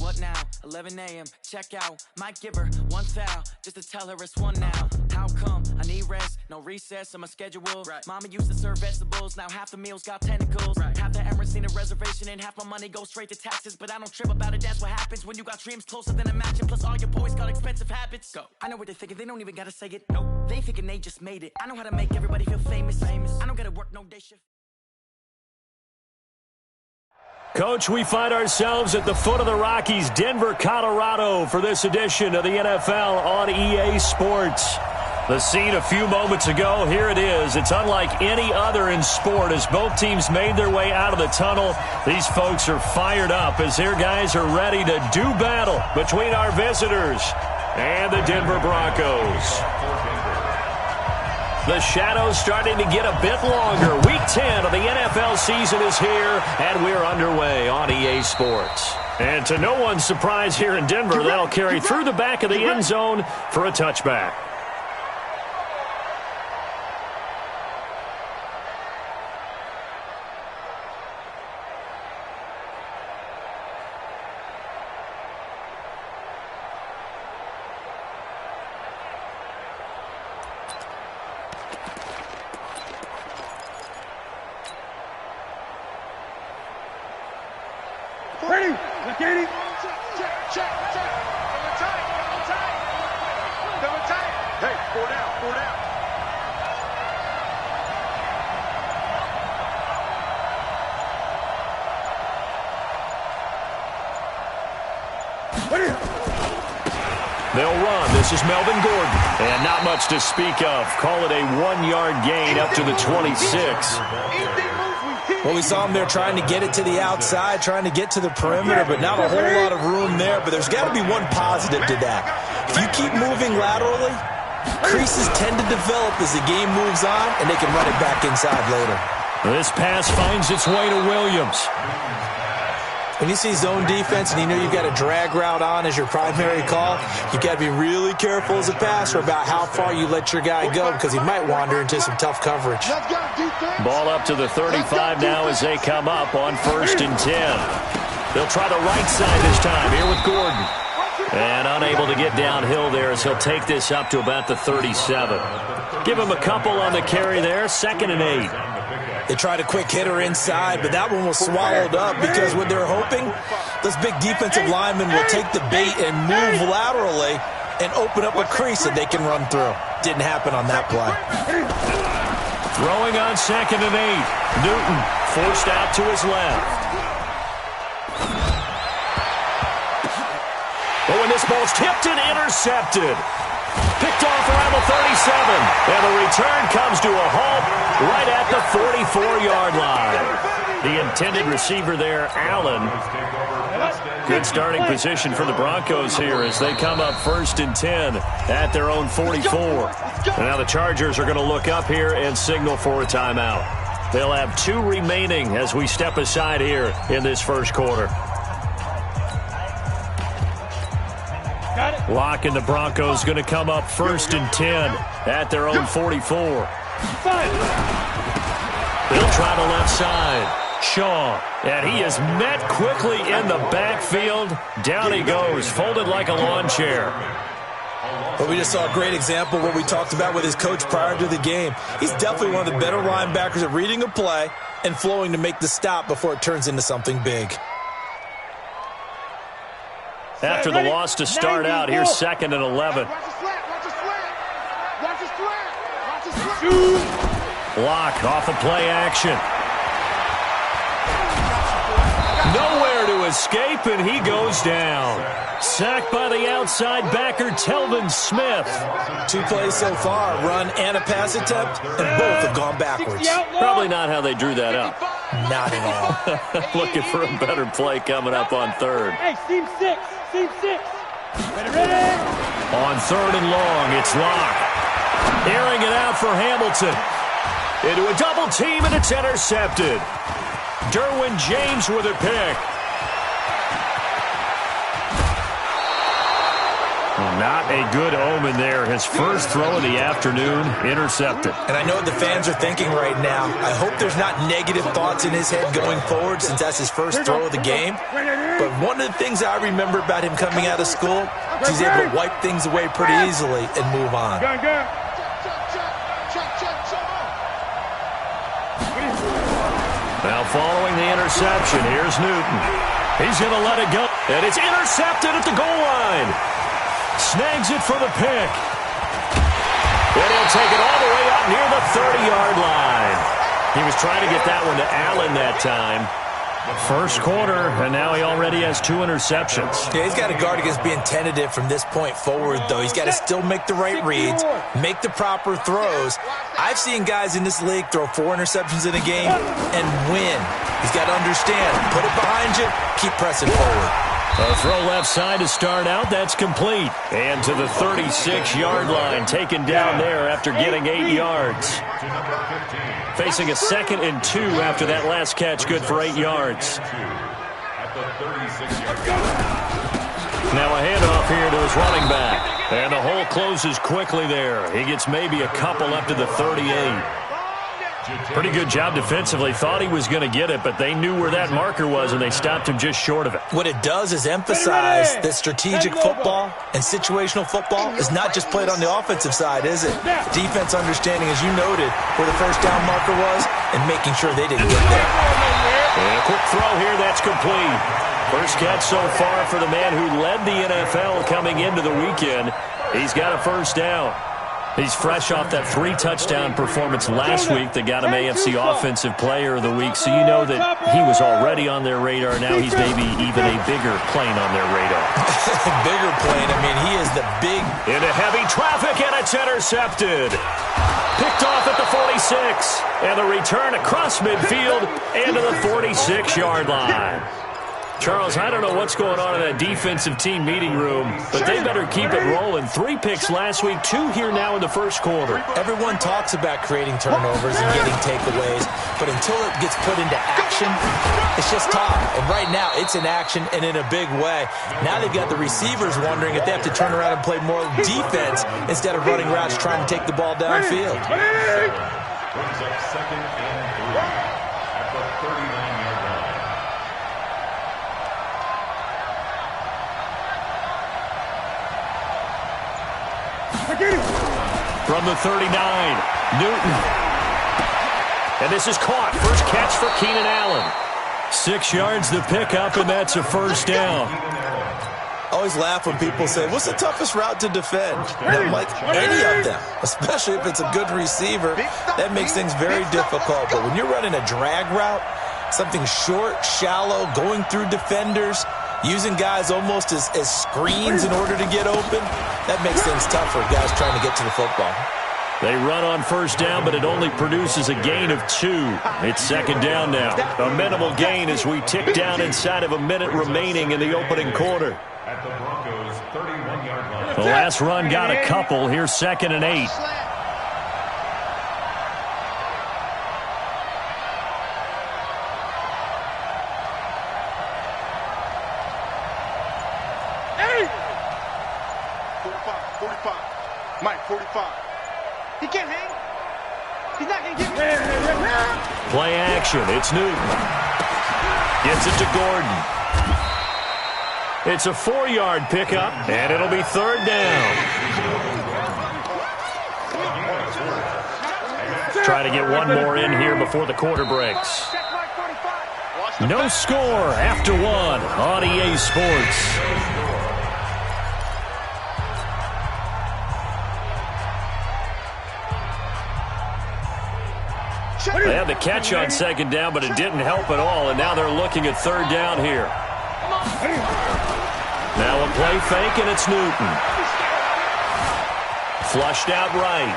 What now? 11 a.m. Check out. Might give her one foul just to tell her it's one now. How come? I need rest. No recess on my schedule. Right. Mama used to serve vegetables. Now half the meals got tentacles. Right. Half the Emirates seen a reservation and half my money goes straight to taxes. But I don't trip about it. That's what happens when you got dreams closer than a match. And plus all your boys got expensive habits. Go. I know what they're thinking. They don't even gotta say it. Nope. They thinking they just made it. I know how to make everybody feel famous. I don't gotta work no day shift. Coach, we find ourselves at the foot of the Rockies, Denver, Colorado, for this edition of the NFL on EA Sports. The scene a few moments ago, here it is. It's unlike any other in sport as both teams made their way out of the tunnel. These folks are fired up as their guys are ready to do battle between our visitors and the Denver Broncos. The shadows starting to get a bit longer. Week 10 of the NFL season is here, and we're underway on EA Sports. And to no one's surprise here in Denver, that'll carry through the back of the end zone for a touchback. They'll run. This is Melvin Gordon. And not much to speak of. Call it a 1-yard gain up to the 26. Well, we saw him there trying to get it to the outside, trying to get to the perimeter, but not a whole lot of room there. But there's got to be one positive to that. If you keep moving laterally, creases tend to develop as the game moves on, and they can run it back inside later. This pass finds its way to Williams. When you see zone defense and you know you've got a drag route on as your primary call, you've got to be really careful as a passer about how far you let your guy go because he might wander into some tough coverage. Ball up to the 35 now as they come up on 1st and 10. They'll try the right side this time here with Gordon. And unable to get downhill there as he'll take this up to about the 37. Give him a couple on the carry there, 2nd and 8. They tried a quick hitter inside, but that one was swallowed up because what they're hoping, those big defensive linemen will take the bait and move laterally and open up a crease that they can run through. Didn't happen on that play. Throwing on 2nd and 8. Newton forced out to his left. Oh, and this ball's tipped and intercepted. Picked off around the 37. And the return comes to a halt right at the 44-yard line. The intended receiver there, Allen. Good starting position for the Broncos here as they come up 1st and 10 at their own 44. And now the Chargers are going to look up here and signal for a timeout. They'll have 2 remaining as we step aside here in this first quarter. Locke and the Broncos going to come up 1st and 10 at their own 44. They'll try the left side. Shaw, and he is met quickly in the backfield. Down he goes, folded like a lawn chair. But we just saw a great example of what we talked about with his coach prior to the game. He's definitely one of the better linebackers at reading a play and flowing to make the stop before it turns into something big. After the loss to start out, here's 2nd and 11. Locke off of play action. Nowhere to escape, and he goes down. Sacked by the outside backer, Telvin Smith. 2 plays so far, run and a pass attempt, and both have gone backwards. Probably not how they drew that up. Not at all. Looking for a better play coming up on 3rd. Hey, team 6. Team 6. Ready? On 3rd and long, it's Locke. Airing it out for Hamilton. Into a double team, and it's intercepted. Derwin James with a pick. Well, not a good omen there. His first throw of the afternoon, intercepted. And I know what the fans are thinking right now. I hope there's not negative thoughts in his head going forward since that's his first throw of the game. But one of the things I remember about him coming out of school is he's able to wipe things away pretty easily and move on. Now following the interception, here's Newton. He's going to let it go. And it's intercepted at the goal line. Snags it for the pick. And he'll take it all the way up near the 30-yard line. He was trying to get that one to Allen that time. First quarter, and now he already has 2 interceptions. Yeah, he's got to guard against being tentative from this point forward, though. He's got to still make the right reads, make the proper throws. I've seen guys in this league throw 4 interceptions in a game and win. He's got to understand, put it behind you, keep pressing forward. A throw left side to start out. That's complete. And to the 36-yard line, taken down there after getting 8 yards. Facing a 2nd and 2 after that last catch, good for 8 yards. Now a handoff here to his running back. And the hole closes quickly there. He gets maybe a couple up to the 38. Pretty good job defensively. Thought he was going to get it, but they knew where that marker was, and they stopped him just short of it. What it does is emphasize that strategic football and situational football is not just played on the offensive side, is it? Defense understanding, as you noted, where the first down marker was and making sure they didn't get there. And a quick throw here, that's complete. First catch so far for the man who led the NFL coming into the weekend. He's got a first down. He's fresh off that 3-touchdown performance last week that got him AFC Offensive Player of the Week, so you know that he was already on their radar. Now he's maybe even a bigger plane on their radar. Bigger plane. I mean, he is the big... Into heavy traffic, and it's intercepted. Picked off at the 46, and the return across midfield into the 46-yard line. Charles, I don't know what's going on in that defensive team meeting room, but they better keep it rolling. 3 picks last week, 2 here now in the first quarter. Everyone talks about creating turnovers and getting takeaways, but until it gets put into action, it's just tough. And right now, it's in action and in a big way. Now they've got the receivers wondering if they have to turn around and play more defense instead of running routes trying to take the ball downfield. Brings up 2nd and 3 at the 39-yard line. From the 39, Newton. And this is caught. First catch for Keenan Allen. 6 yards to pick up, and that's a first down. I always laugh when people say, what's the toughest route to defend? And I'm like, any of them, especially if it's a good receiver. That makes things very difficult. But when you're running a drag route, something short, shallow, going through defenders, using guys almost as screens in order to get open, that makes things tough for guys trying to get to the football. They run on first down, but it only produces a gain of 2. It's 2nd down now. A minimal gain as we tick down inside of a minute remaining in the opening quarter. At the Broncos' 31-yard line. The last run got a couple. Here's 2nd and 8. Mike, 45. He can't hang. He's not going to get me. Play action. It's Newton. Gets it to Gordon. It's a 4-yard pickup, and it'll be 3rd down. Try to get one more in here before the quarter breaks. No score after 1 on EA Sports. They had the catch on 2nd down, but it didn't help at all, and now they're looking at 3rd down here. Now a play fake, and it's Newton. Flushed out right.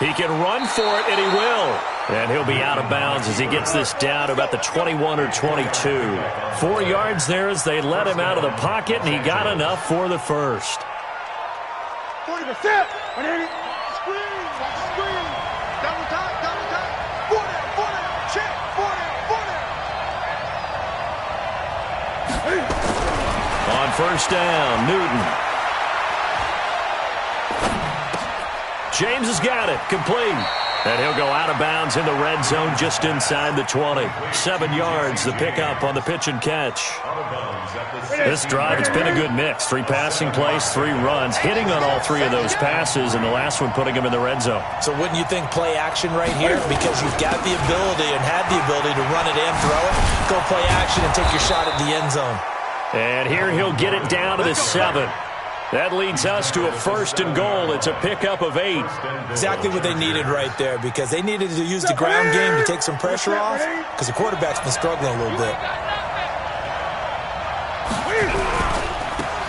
He can run for it, and he will. And he'll be out of bounds as he gets this down to about the 21 or 22. 4 yards there as they let him out of the pocket, and he got enough for the first. 40%. Screen. Double time. 4 down. Check. 4 down. On first down, Newton. James has got it. Complete. And he'll go out of bounds in the red zone just inside the 20. 7 yards, the pickup on the pitch and catch. This drive, it's been a good mix. 3 passing plays, 3 runs, hitting on all 3 of those passes, and the last one putting him in the red zone. So wouldn't you think play action right here? Because you've got the ability and had the ability to run it and throw it. Go play action and take your shot at the end zone. And here he'll get it down to the 7. That leads us to a 1st and goal. It's a pickup of 8. Exactly what they needed right there, because they needed to use the ground game to take some pressure off, because the quarterback's been struggling a little bit.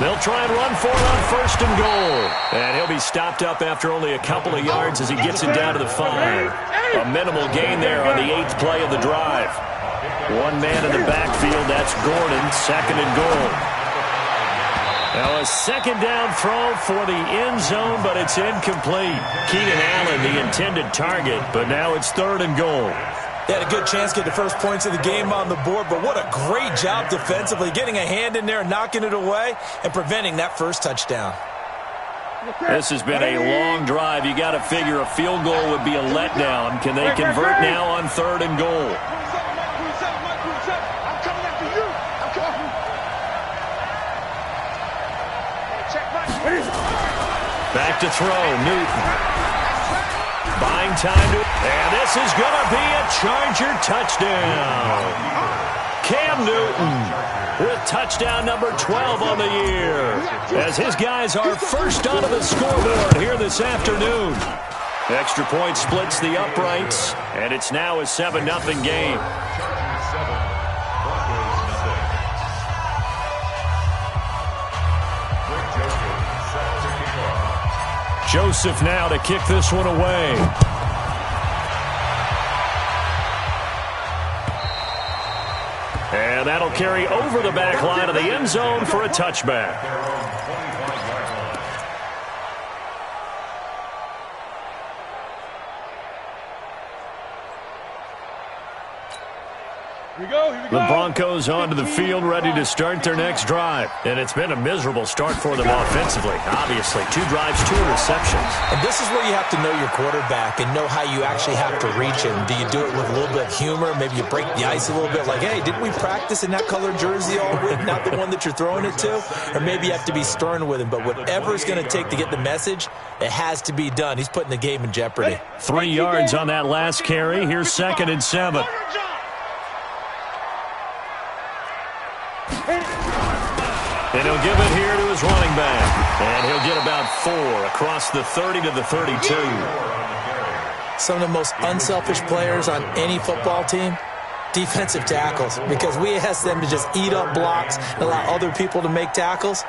They'll try and run for it on 1st and goal. And he'll be stopped up after only a couple of yards as he gets it down to the 5. A minimal gain there on the 8th play of the drive. 1 man in the backfield, that's Gordon, 2nd and goal. Now a 2nd down throw for the end zone, but it's incomplete. Keenan Allen, the intended target, but now it's 3rd and goal. They had a good chance to get the first points of the game on the board, but what a great job defensively, getting a hand in there and knocking it away and preventing that first touchdown. This has been a long drive. You got to figure a field goal would be a letdown. Can they convert now on 3rd and goal? Back to throw, Newton. Buying time to, and this is going to be a Charger touchdown. Cam Newton with touchdown number 12 on the year, as his guys are first onto the scoreboard here this afternoon. Extra point splits the uprights, and it's now a 7-0 game. Joseph now to kick this one away. And that'll carry over the back line of the end zone for a touchback. The Broncos onto the field, ready to start their next drive. And it's been a miserable start for them offensively. Obviously, 2 drives, 2 interceptions. And this is where you have to know your quarterback and know how you actually have to reach him. Do you do it with a little bit of humor? Maybe you break the ice a little bit, like, hey, didn't we practice in that colored jersey all week, not the one that you're throwing it to? Or maybe you have to be stern with him. But whatever it's going to take to get the message, it has to be done. He's putting the game in jeopardy. 3 yards on that last carry. Here's 2nd and 7. And he'll give it here to his running back. And he'll get about 4 across the 30 to the 32. Some of the most unselfish players on any football team, defensive tackles, because we ask them to just eat up blocks and allow other people to make tackles.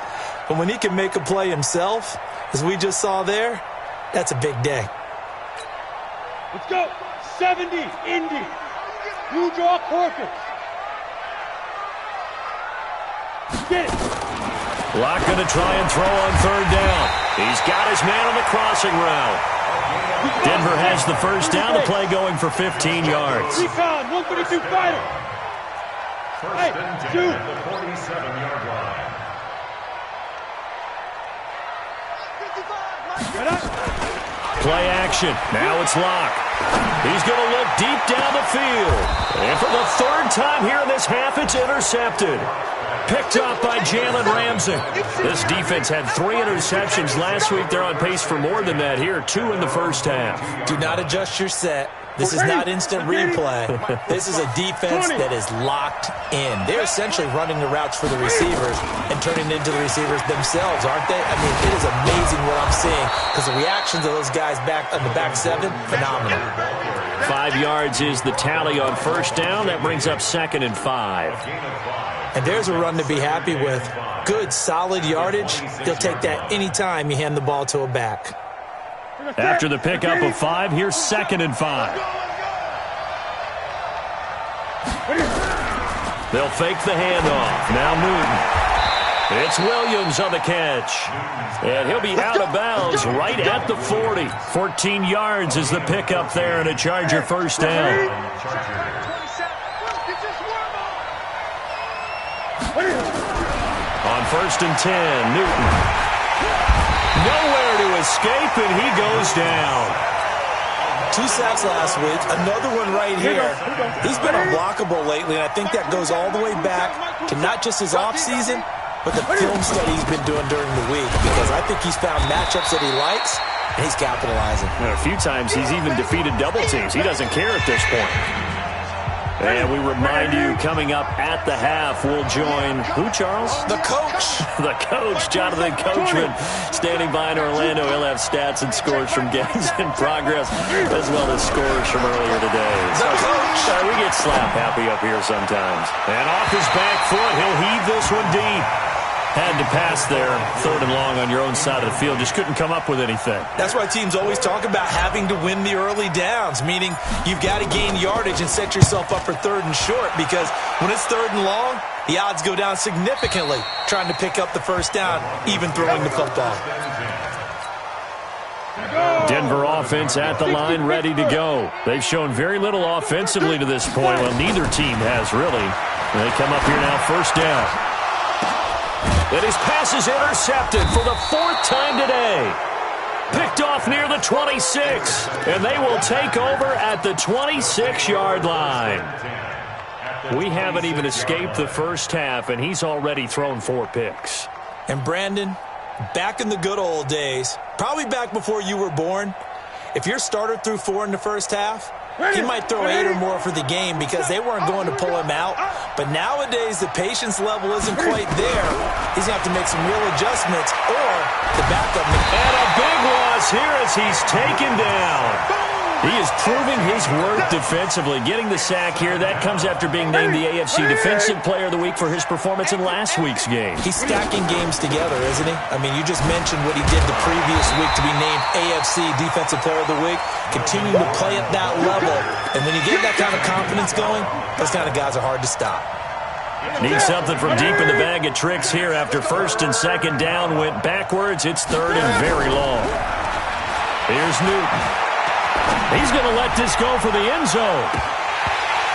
But when he can make a play himself, as we just saw there, that's a big day. Let's go. 70, Indy. You draw Corpus. Get it. Locke going to try and throw on 3rd down. He's got his man on the crossing route. Denver has the first down. The play going for 15 yards. Recon, 132 fighter. First and 10 at the 47-yard line. Play action. Now it's Locke. He's going to look deep down the field. And for the 3rd time here in this half, it's intercepted. Picked up by Jalen Ramsey. This defense had 3 interceptions last week. They're on pace for more than that here. 2 in the first half. Do not adjust your set. This is not instant replay. This is a defense that is locked in. They're essentially running the routes for the receivers and turning into the receivers themselves, aren't they? I mean, it is amazing what I'm seeing, because the reactions of those guys back on the back 7, phenomenal. 5 yards is the tally on 1st down. That brings up 2nd and 5. And there's a run to be happy with. Good, solid yardage. They'll take that anytime you hand the ball to a back. After the pickup of 5, here's 2nd and 5. They'll fake the handoff. Now Newton. It's Williams on the catch. And he'll be out of bounds right at the 40. 14 yards is the pickup there and a Charger first down. On 1st and 10, Newton. nowhere to escape, and he goes down. 2 sacks last week, another one right here. He's been unblockable lately, and I think that goes all the way back to not just his offseason, but the film study he's been doing during the week, because I think he's found matchups that he likes, and he's capitalizing. And a few times he's even defeated double teams. He doesn't care at this point. And we remind you, coming up at the half, we'll join who, Charles? The coach. The coach, Jonathan Coachman, standing by in Orlando. He'll have stats and scores from games in progress, as well as scores from earlier today. The coach. We get slap happy up here sometimes. And off his back foot, he'll heave this one deep. Had to pass there, 3rd and long on your own side of the field. Just couldn't come up with anything. That's why teams always talk about having to win the early downs, meaning you've got to gain yardage and set yourself up for 3rd and short, because when it's 3rd and long, the odds go down significantly trying to pick up the first down, even throwing the football. Denver offense at the line, ready to go. They've shown very little offensively to this point. Well, neither team has really. They come up here now, 1st down. And his pass is intercepted for the 4th time today. Picked off near the 26. And they will take over at the 26-yard line. We haven't even escaped the first half, and he's already thrown 4 picks. And Brandon, back in the good old days, probably back before you were born, if your starter threw 4 in the first half, he might throw 8 or more for the game because they weren't going to pull him out. But nowadays, the patience level isn't quite there. He's going to have to make some real adjustments, or the backup. And a big loss here as he's taken down. He is proving his worth defensively, getting the sack here. That comes after being named the AFC Defensive Player of the Week for his performance in last week's game. He's stacking games together, isn't he? I mean, you just mentioned what he did the previous week to be named AFC Defensive Player of the Week, continuing to play at that level. And when you get that kind of confidence going, those kind of guys are hard to stop. Need something from deep in the bag of tricks here after 1st and 2nd down went backwards. It's 3rd and very long. Here's Newton. He's going to let this go for the end zone.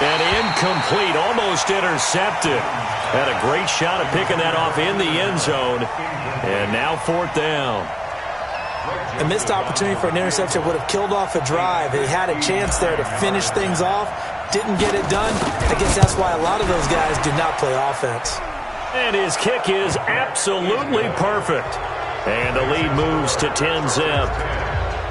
And incomplete, almost intercepted. Had a great shot at picking that off in the end zone. And now 4th down. A missed opportunity for an interception would have killed off a drive. He had a chance there to finish things off. Didn't get it done. I guess that's why a lot of those guys do not play offense. And his kick is absolutely perfect. And the lead moves to 10-zip.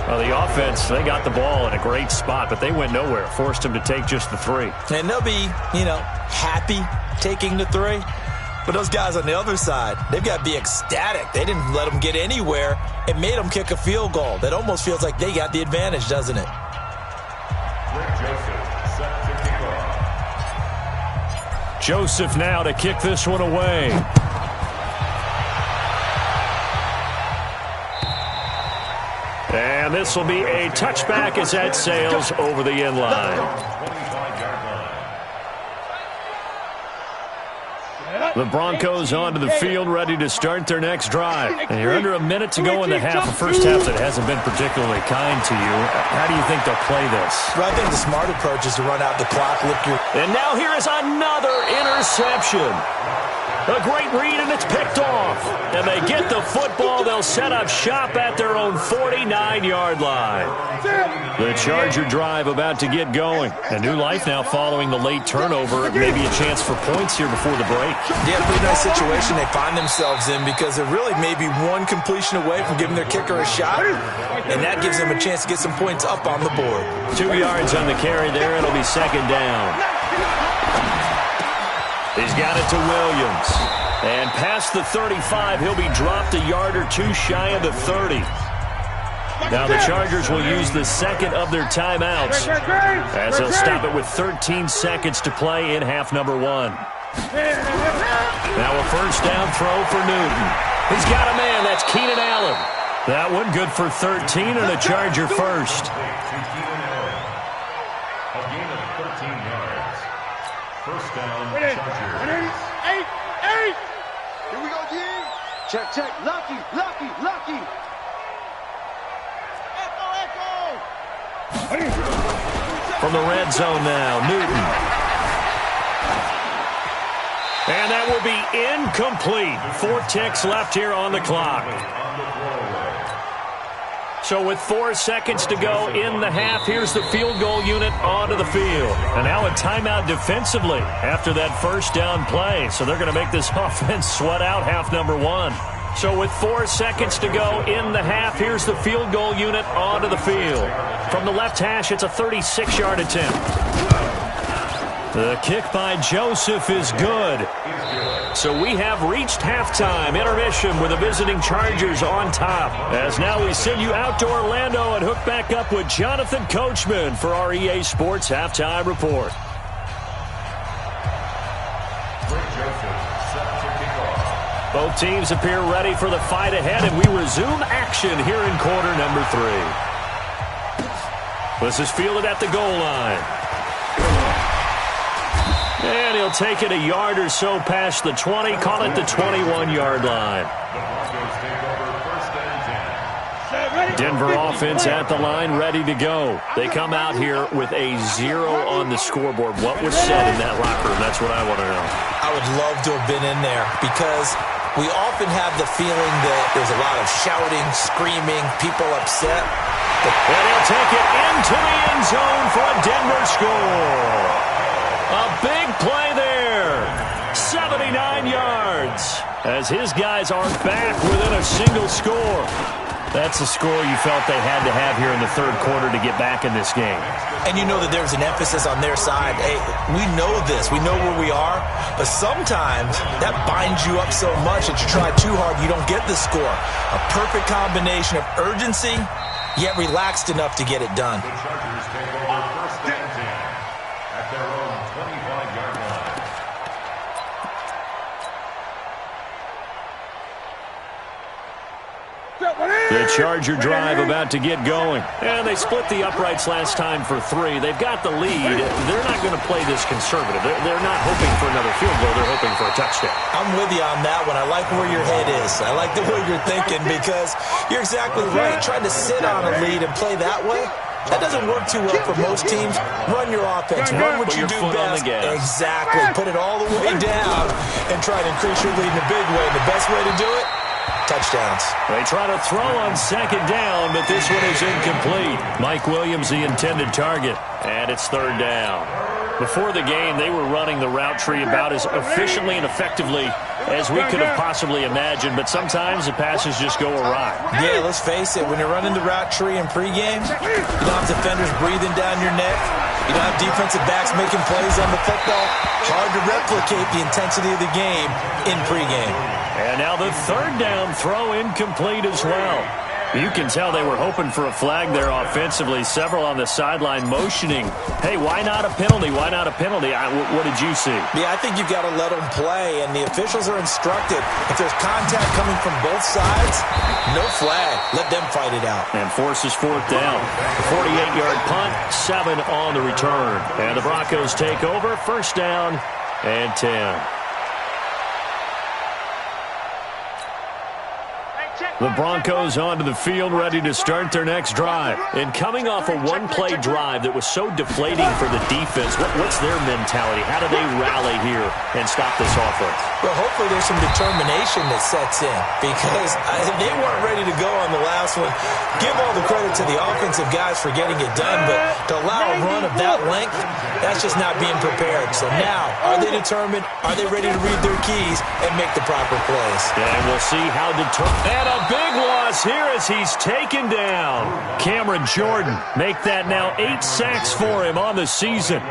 Well, the offense, they got the ball in a great spot, but they went nowhere. Forced him to take just the 3. And they'll be, happy taking the 3. But those guys on the other side, they've got to be ecstatic. They didn't let them get anywhere. It made them kick a field goal. That almost feels like they got the advantage, doesn't it? Joseph now to kick this one away. And this will be a touchback as that sails over the end line. The Broncos onto the field, ready to start their next drive. And you're under a minute to go in the half, a first half that hasn't been particularly kind to you. How do you think they'll play this? Well, I think the smart approach is to run out the clock, lift your... And now here is another interception. A great read, and it's picked off. And they get the football. They'll set up shop at their own 49-yard line. The Charger drive about to get going. A new life now following the late turnover. Maybe a chance for points here before the break. Yeah, pretty nice situation they find themselves in because they're really maybe one completion away from giving their kicker a shot. And that gives them a chance to get some points up on the board. 2 yards on the carry there. It'll be 2nd down. He's got it to Williams. And past the 35, he'll be dropped a yard or 2 shy of the 30. Now the Chargers will use the second of their timeouts as they'll stop it with 13 seconds to play in half number 1. Now a first down throw for Newton. He's got a man. That's Keenan Allen. That one good for 13 and a Charger first. First down, Chargers. 8. Here we go, G. Check. Lucky. Echo. From the red zone now, Newton. And that will be incomplete. 4 ticks left here on the clock. So with 4 seconds to go in the half, here's the field goal unit onto the field. And now a timeout defensively after that first down play. So they're going to make this offense sweat out half number one. So with 4 seconds to go in the half, here's the field goal unit onto the field. From the left hash, it's a 36-yard attempt. The kick by Joseph is good. So we have reached halftime intermission with the visiting Chargers on top. As now we send you out to Orlando and hook back up with Jonathan Coachman for our EA Sports Halftime Report. Both teams appear ready for the fight ahead, and we resume action here in quarter number 3. This is fielded at the goal line. And he'll take it a yard or so past the 20, call it the 21-yard line. Denver offense at the line, ready to go. They come out here with a 0 on the scoreboard. What was said in that locker room? That's what I want to know. I would love to have been in there because we often have the feeling that there's a lot of shouting, screaming, people upset. And he'll take it into the end zone for a Denver score. A big play there. 79 yards as his guys are back within a single score. That's a score you felt they had to have here in the third quarter to get back in this game. And you know that there's an emphasis on their side. Hey, we know this. We know where we are. But sometimes that binds you up so much that you try too hard, you don't get the score. A perfect combination of urgency, yet relaxed enough to get it done. The Chargers take over first and 10 at their own 25-yard line. The Charger drive about to get going. And they split the uprights last time for 3. They've got the lead. They're not going to play this conservative. They're not hoping for another field goal. They're hoping for a touchdown. I'm with you on that one. I like where your head is. I like the way you're thinking because you're exactly right. Trying to sit on a lead and play that way, that doesn't work too well for most teams. Run your offense. Run what you do best. Exactly. Put it all the way down and try to increase your lead in a big way. The best way to do it, touchdowns. They try to throw on second down, but this one is incomplete. Mike Williams, the intended target, and it's third down. Before the game, they were running the route tree about as efficiently and effectively as we could have possibly imagined, but sometimes the passes just go awry. Yeah, let's face it. When you're running the route tree in pregame, you don't have defenders breathing down your neck. You don't have defensive backs making plays on the football. Hard to replicate the intensity of the game in pregame. And now the third down throw incomplete as well. You can tell they were hoping for a flag there offensively. Several on the sideline motioning, hey, why not a penalty? Why not a penalty? What did you see? Yeah, I think you've got to let them play, and the officials are instructed. If there's contact coming from both sides, no flag. Let them fight it out. And forces fourth down. 48-yard punt, 7 on the return. And the Broncos take over, first down and 10. The Broncos onto the field, ready to start their next drive. And coming off a one-play drive that was so deflating for the defense, what's their mentality? How do they rally here and stop this offense? Well, hopefully there's some determination that sets in because they weren't ready to go on the last one. Give all the credit to the offensive guys for getting it done, but to allow a run of that length, that's just not being prepared. So now, are they determined? Are they ready to read their keys and make the proper plays? And we'll see how determined. And a big loss here as he's taken down. Cameron Jordan, make that now 8 sacks for him on the season.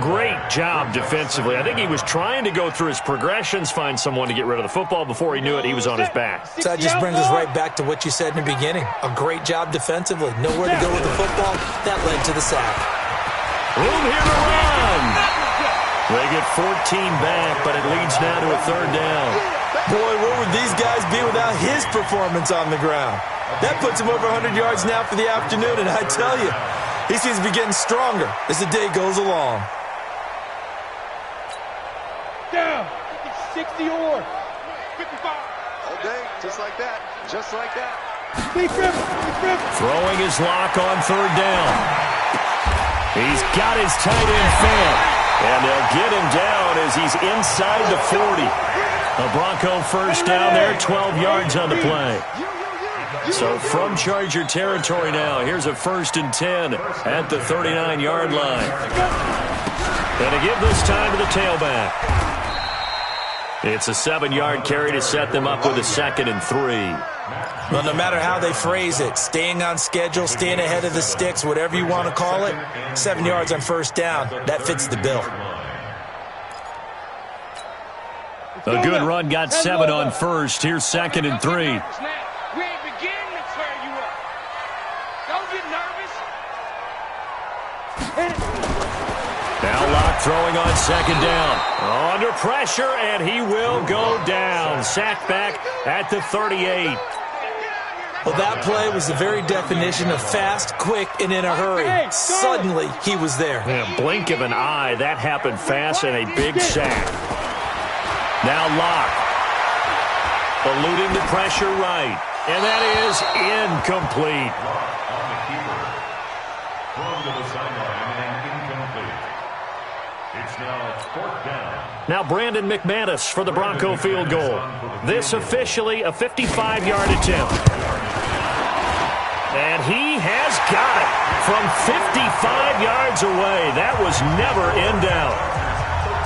Great job defensively. I think he was trying to go through his progressions, find someone to get rid of the football. Before he knew it, he was on his back. So that just brings us right back to what you said in the beginning. A great job defensively. Nowhere to go with the football. That led to the sack. Room here to run. They get 14 back, but it leads now to a third down. Boy, where would these guys be without his performance on the ground? That puts him over 100 yards now for the afternoon, and I tell you, he seems to be getting stronger as the day goes along. Down. 60 or 55. All day, just like that. Just like that. Throwing his lock on third down. He's got his tight end fan. And they'll get him down as he's inside the 40. A Bronco first down there, 12 yards on the play. So from Charger territory now, here's a 1st and 10 at the 39-yard line. And to give this time to the tailback. It's a 7-yard carry to set them up with a 2nd and 3. Well, no matter how they phrase it, staying on schedule, staying ahead of the sticks, whatever you want to call it, 7 yards on 1st down, that fits the bill. A good run got 7 on 1st. Here's 2nd and 3. We ain't beginning to tear you up. Don't get nervous. Now Locke throwing on 2nd down. Under pressure, and he will go down. Sacked back at the 38. Well, that play was the very definition of fast, quick, and in a hurry. Suddenly, he was there. In a blink of an eye, that happened fast, and a big sack. Now Locke, eluding the pressure right, and that is incomplete. On the keeper. Thrown to the sideline and incomplete. It's now 4th down. Now Brandon McManus for the Bronco field goal. This officially a 55-yard attempt. And he has got it from 55 yards away. That was never in doubt.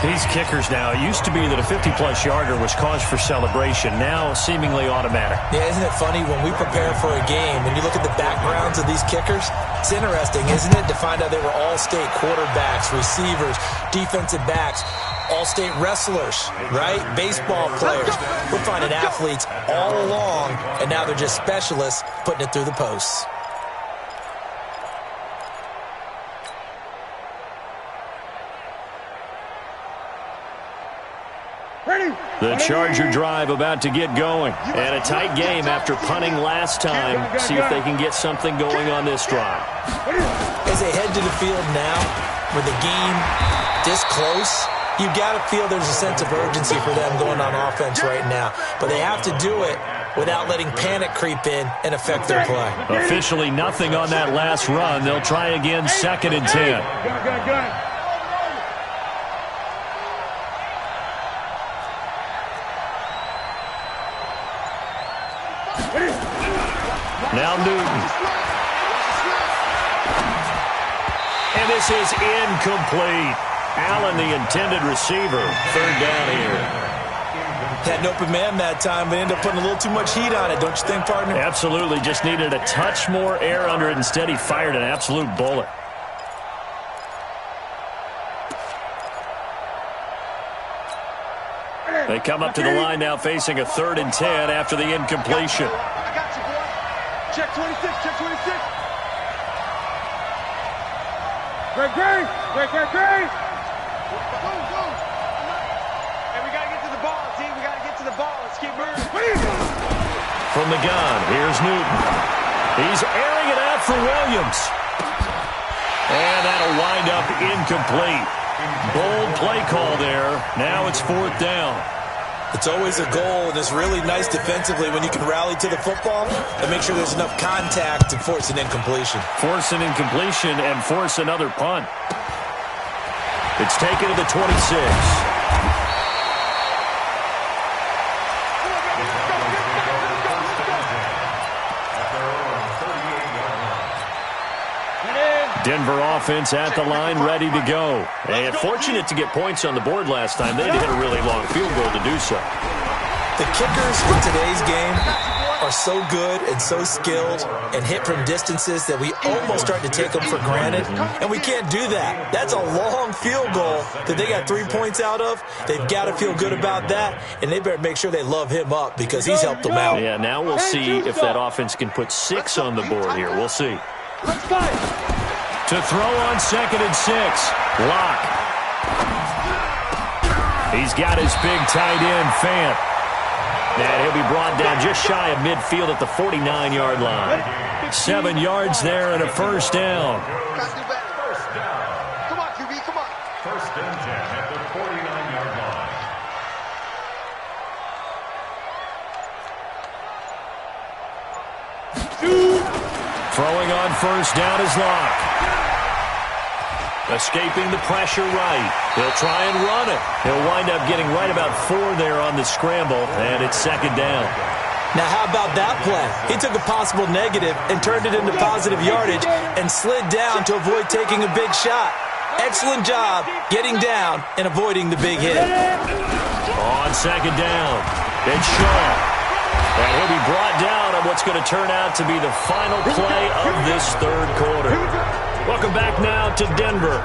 These kickers now, it used to be that a 50-plus yarder was cause for celebration. Now seemingly automatic. Yeah, isn't it funny when we prepare for a game, when you look at the backgrounds of these kickers, it's interesting, isn't it, to find out they were all-state quarterbacks, receivers, defensive backs, all-state wrestlers, right? Baseball players. We're finding athletes all along, and now they're just specialists putting it through the posts. The Charger drive about to get going. And a tight game after punting last time. See if they can get something going on this drive. As they head to the field now, with the game this close, you've got to feel there's a sense of urgency for them going on offense right now. But they have to do it without letting panic creep in and affect their play. Officially nothing on that last run. They'll try again, 2nd and 10. Now Newton. And this is incomplete. Allen, the intended receiver. 3rd down here. Had an open man that time, but ended up putting a little too much heat on it, don't you think, partner? Absolutely. Just needed a touch more air under it. Instead, he fired an absolute bullet. They come up to the line now facing a 3rd and 10 after the incompletion. I got you, boy. Check 26, check 26. Great. Go. Hey, we got to get to the ball, team. We got to get to the ball. Let's keep moving. From the gun, here's Newton. He's airing it out for Williams. And that'll wind up incomplete. Bold play call there. Now it's 4th down. It's always a goal, and it's really nice defensively when you can rally to the football and make sure there's enough contact to force an incompletion. Force an incompletion and force another punt. It's taken to the 26. Denver offense at the line, ready to go. And fortunate to get points on the board last time. They had to hit a really long field goal to do so. The kickers in today's game are so good and so skilled and hit from distances that we almost start to take them for granted. And we can't do that. That's a long field goal that they got 3 points out of. They've got to feel good about that, and they better make sure they love him up because he's helped them out. Yeah, now we'll see if that offense can put 6 on the board here. We'll see. Let's go. To throw on 2nd and 6. Locke. He's got his big tight end, Fant. And he'll be brought down just shy of midfield at the 49-yard line. 7 yards there and a 1st down. Got to do better. 1st down. Come on, QB, come on. 1st and 10 at the 49-yard line. Throwing on 1st down is Locke. Escaping the pressure right. He'll try and run it. He'll wind up getting right about 4 there on the scramble, and it's 2nd down. Now, how about that play? He took a possible negative and turned it into positive yardage and slid down to avoid taking a big shot. Excellent job getting down and avoiding the big hit. On second down, it's Shaw. And he'll be brought down on what's going to turn out to be the final play of this third quarter. Welcome back now to Denver.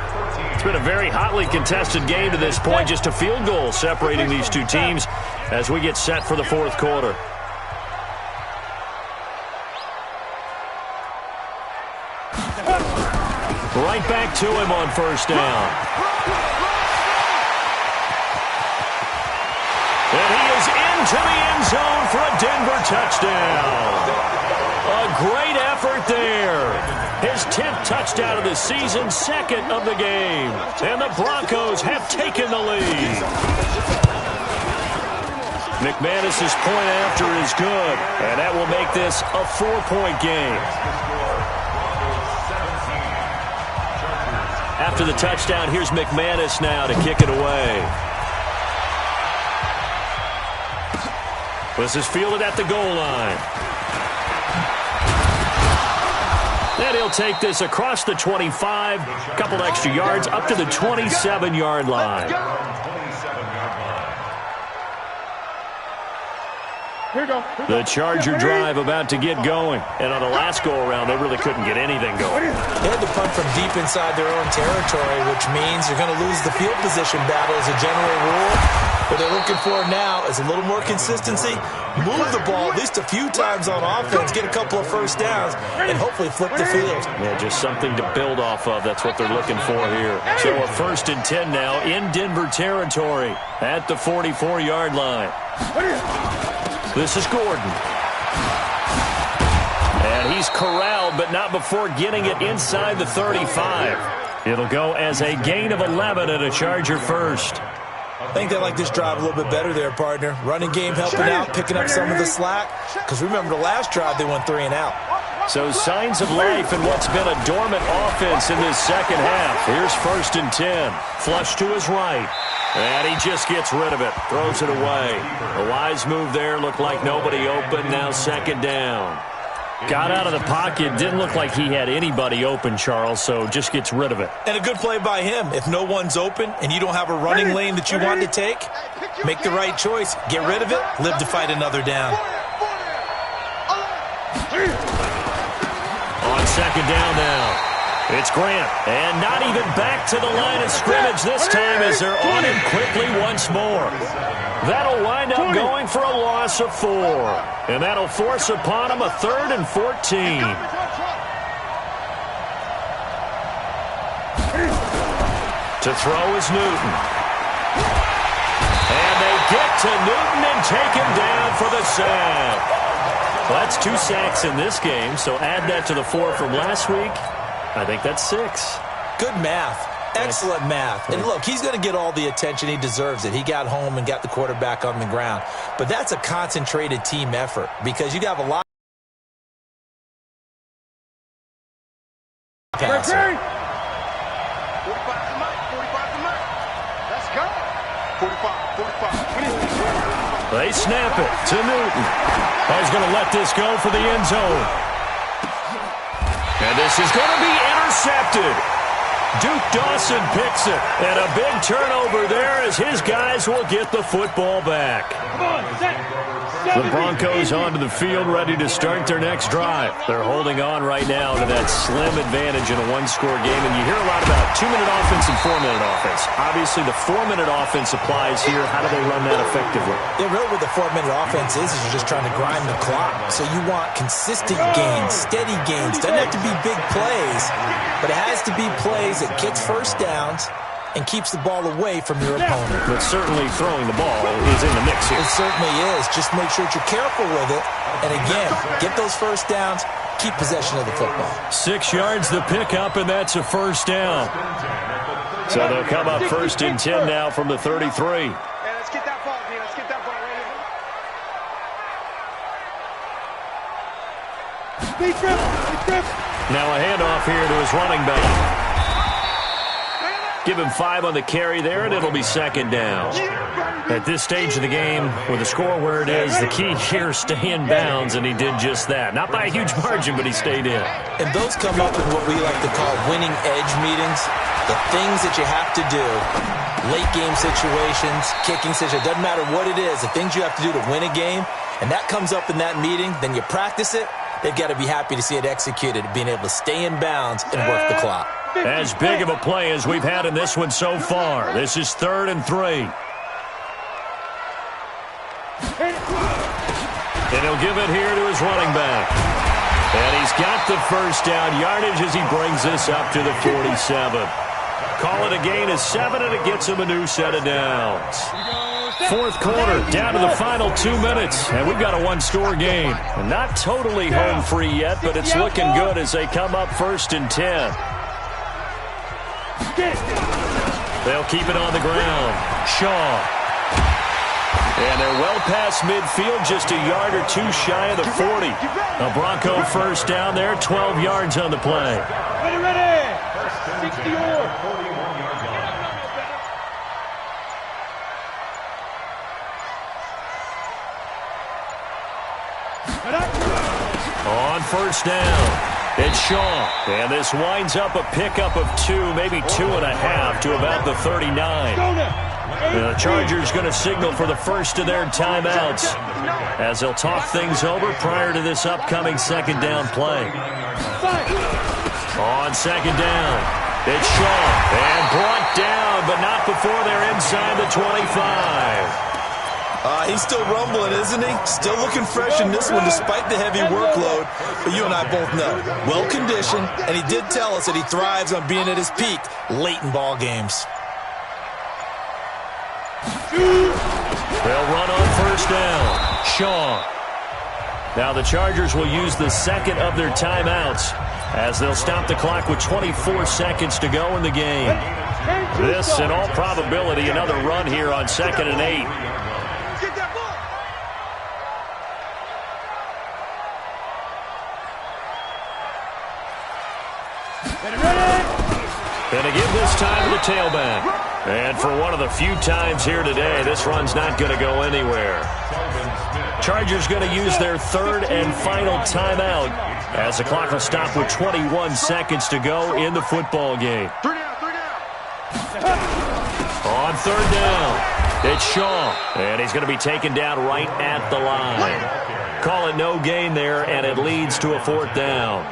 It's been a very hotly contested game to this point. Just a field goal separating these two teams as we get set for the fourth quarter. Right back to him on first down. And he is into the end zone for a Denver touchdown. A great effort there. His 10th touchdown of the season, second of the game. And the Broncos have taken the lead. McManus's point after is good, and that will make this a 4-point game. After the touchdown, here's McManus now to kick it away. This is fielded at the goal line. And he'll take this across the 25, a couple extra yards, up to the 27-yard line. The Charger drive about to get going. And on the last go-around, they really couldn't get anything going. They had to punt from deep inside their own territory, which means you're going to lose the field position battle as a general rule. What they're looking for now is a little more consistency, move the ball at least a few times on offense, get a couple of first downs, and hopefully flip the field. Yeah, just something to build off of. That's what they're looking for here. So a 1st and 10 now in Denver territory at the 44-yard line. This is Gordon. And he's corralled, but not before getting it inside the 35. It'll go as a gain of 11 and a Charger first. I think they like this drive a little bit better there, partner. Running game helping out, picking up some of the slack. Because remember the last drive, they went 3 and out. So signs of life in what's been a dormant offense in this second half. Here's 1st and 10. Flush to his right. And he just gets rid of it. Throws it away. A wise move there. Looked like nobody open. Now 2nd down. Got out of the pocket. Didn't look like he had anybody open, Charles, so just gets rid of it. And a good play by him. If no one's open and you don't have a running lane that you want to take, make the right choice. Get rid of it. Live to fight another down. On 2nd down now. It's Grant, and not even back to the line of scrimmage this time as they're on him quickly once more. That'll wind up going for a loss of 4, and that'll force upon him a 3rd and 14. To throw is Newton. And they get to Newton and take him down for the sack. Well, that's 2 sacks in this game, so add that to the 4 from last week. I think that's 6. Good math. Excellent math. And look, he's going to get all the attention. He deserves it. He got home and got the quarterback on the ground. But that's a concentrated team effort because you got a lot of passer. 45 to Mike. 45 to Mike. Let's go. 45. They snap it to Newton. He's going to let this go for the end zone. And this is going to be intercepted. Duke Dawson picks it. And a big turnover there as his guys will get the football back. The Broncos onto the field ready to start their next drive. They're holding on right now to that slim advantage in a 1-score game. And you hear a lot about 2-minute offense and 4-minute offense. Obviously, the 4-minute offense applies here. How do they run that effectively? Yeah, really what the 4-minute offense is you're just trying to grind the clock. So you want consistent gains, steady gains. Doesn't have to be big plays, but it has to be plays that gets first downs and keeps the ball away from your opponent. But certainly throwing the ball is in the mix here. It certainly is. Just make sure that you're careful with it. And again, get those first downs, keep possession of the football. 6 yards the pickup, and that's a first down. So they'll come up 1st and 10 now from the 33. Hey, let's get that ball, D. Let's get that ball right here. Now a handoff here to his running back. Give him 5 on the carry there, and it'll be second down. At this stage of the game, with the score where it is, the key here is stay in bounds, and he did just that. Not by a huge margin, but he stayed in. And those come up in what we like to call winning edge meetings. The things that you have to do, late game situations, kicking situations, doesn't matter what it is, the things you have to do to win a game, and that comes up in that meeting, then you practice it, they've got to be happy to see it executed, being able to stay in bounds and work the clock. As big of a play as we've had in this one so far. This is 3rd and 3. And he'll give it here to his running back. And he's got the first down yardage as he brings this up to the 47. Call it a gain of 7, and it gets him a new set of downs. 4th quarter, down to the final 2 minutes, and we've got a one-score game. And not totally home free yet, but it's looking good as they come up 1st and 10. They'll keep it on the ground. Shaw. And they're well past midfield, just a yard or two shy of the 40. A Bronco first down there, 12 yards on the play. Ready. 60-yard. On first down, it's Shaw. And this winds up a pickup of 2, maybe 2.5 to about the 39. The Chargers going to signal for the first of their timeouts as they'll talk things over prior to this upcoming second down play. On second down, it's Shaw. And brought down, but not before they're inside the 25. He's still rumbling, isn't he? Still looking fresh in this one despite the heavy workload. But you and I both know, well-conditioned, and he did tell us that he thrives on being at his peak late in ball games. They'll run on first down. Shaw. Now the Chargers will use the second of their timeouts as they'll stop the clock with 24 seconds to go in the game. This, in all probability, another run here on 2nd and 8. And to give this time to the tailback. And for one of the few times here today, this run's not going to go anywhere. Chargers going to use their 3rd and final timeout as the clock will stop with 21 seconds to go in the football game. 3 down. On 3rd down, it's Shaw. And he's going to be taken down right at the line. Call it no gain there, and it leads to a 4th down.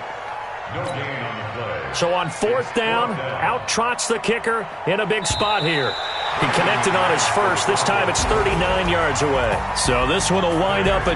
So on 4th down, out trots the kicker in a big spot here. He connected on his first. This time it's 39 yards away. So this one will wind up a